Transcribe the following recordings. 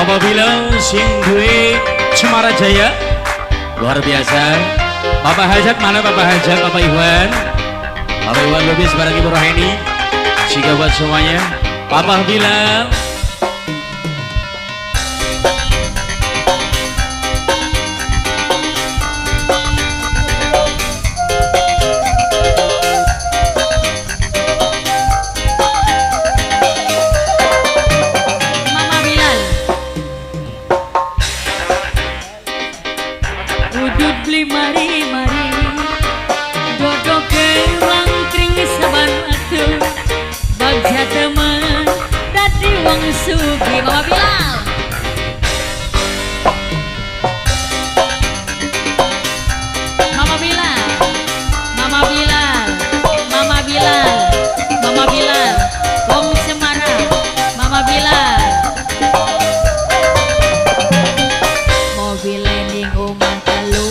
Apabila sing duwe Cemara Jaya luar biasa. Bapak Hajat mana Bapak Hajat, Bapak Iwan. Bapak Iwan Lubis bareng Ibu Roheni. Jika buat semuanya. Apabila mari-mari dodok ke wangkring saban atuh bagja teman dadi wong sugi. Mama Bilal Mama Bilal Mama Bilal Mama Bilal wong Cemara. Mama Bilal mobil ning omah telu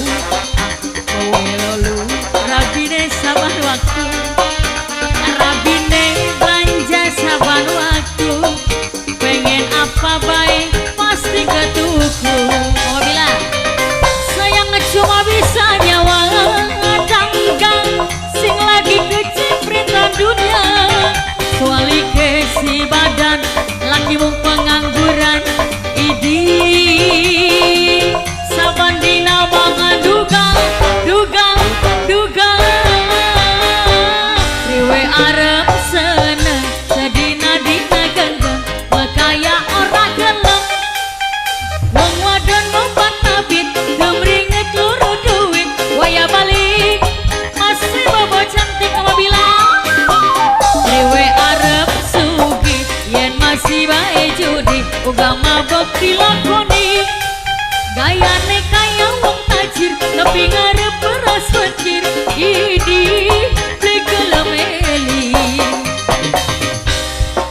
Rabine saban waktu, Rabine belanja saban waktu, pengen apa baik pasti ketuku. Mama bilang sayang cuma bisa nyawa danggang sing lagi kecipritan dunia, soali kesi badan lagi mung pengangguran idi saban dina mangan dugang riwe arep seneng sedina dina gendeng makaya ora gelem wong wadon mempan nabit gemringet luru duit waya balik masih bobo cantik. Mama bilang riwe arep sugi yen masih bae judi uga mabok dilakoni gayane kaya wong tajir tapi ngarep beras pencir idi plegelemeli.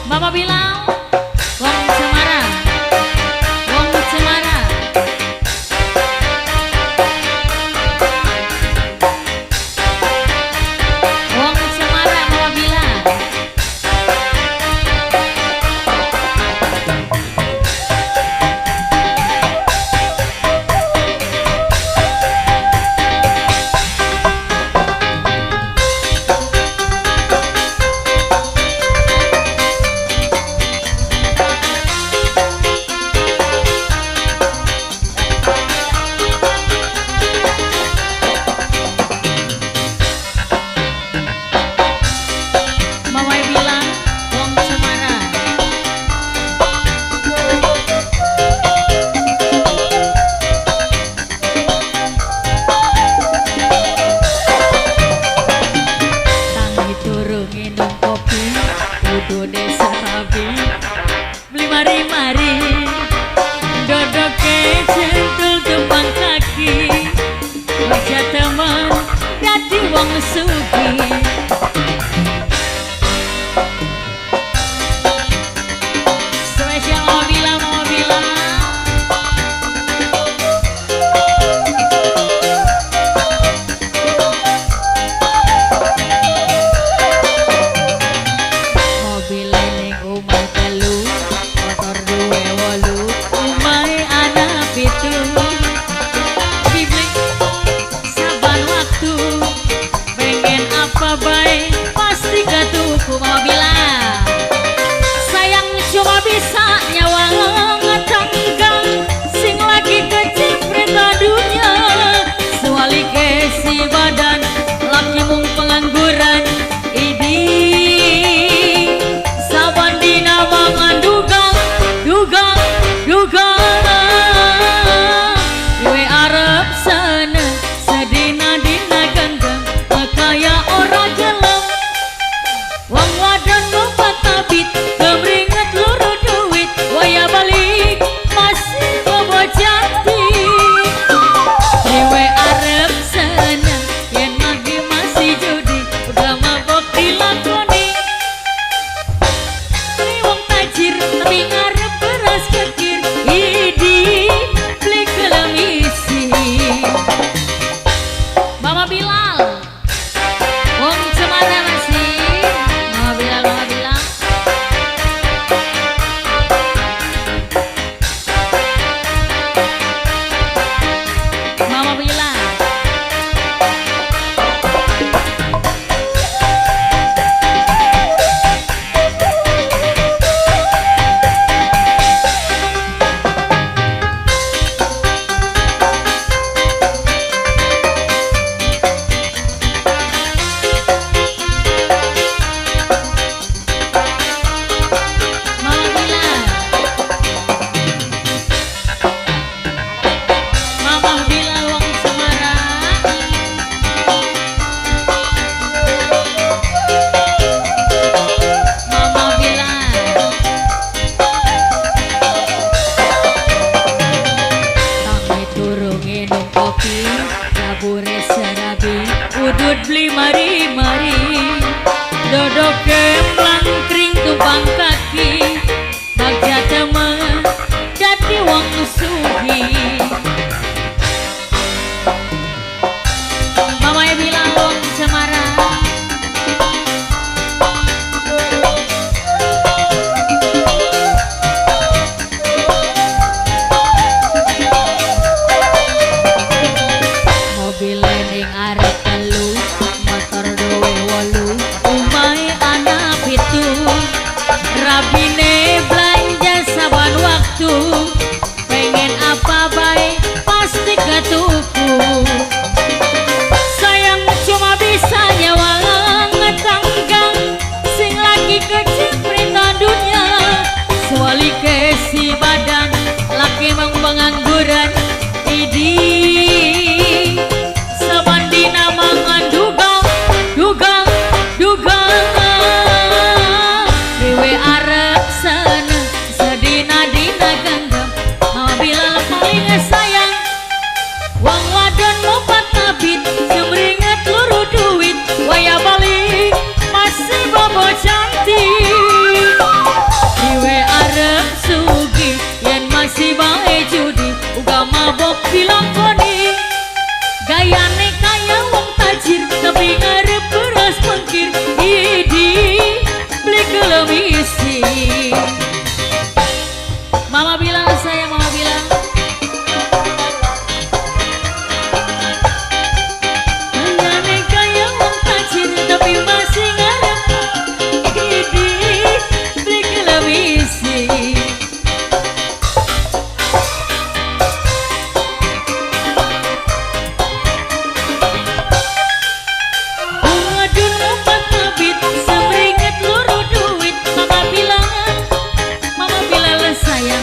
Mama bilang wong Cemara wong Cemara wong Cemara. Mama bilang beli mari-mari dodok ke centul tumpang kaki wajah teman dadi wong sugi. Spesial Mama Bila Mama Bila mobil ning omah telu motor duwe wolu umahe anak pitu biblik saban waktu pengen apa baik pasti ketuku. Mama bilang sayang cuma bisa nyawa ngetanggang sing lagi kecipritan dunia, soali kesi badan laki mung pengangguran idi saban dina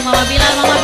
Mama Bilal, Mama